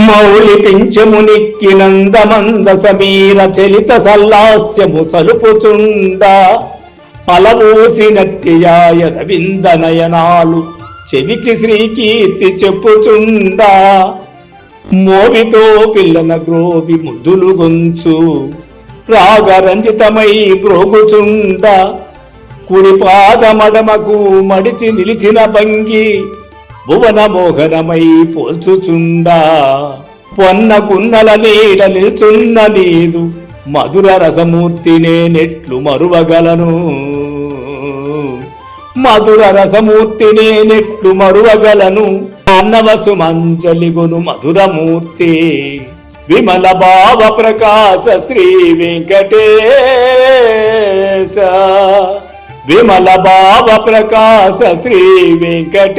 మౌలి పింఛమునిక్కినందమంద సమీర చలిత సల్లాస్యము సలుపుచుండ పలవూసినట్టియాయ రవిందనయనాలు చెవికి శ్రీకీర్తి చెప్పుచుండా మోవితో పిల్లన గ్రోవి ముద్దులు గొంచు రాగరంజితమై బ్రోగుచుండ కుడి పాదమడమకు మడిచి నిలిచిన భంగి భువన మోహనమై పోల్చుచుండా పొన్న కున్నల నీడ నిల్చున్న నీదు మధుర రసమూర్తినే నెట్లు మరువగలను మధుర రసమూర్తినే నెట్లు మరువగలను అన్నవసు మంజలిగును మధురమూర్తి విమల భావ ప్రకాశ శ్రీ వెంకటేశ విమల భావ ప్రకాశ శ్రీ వెంకటేశ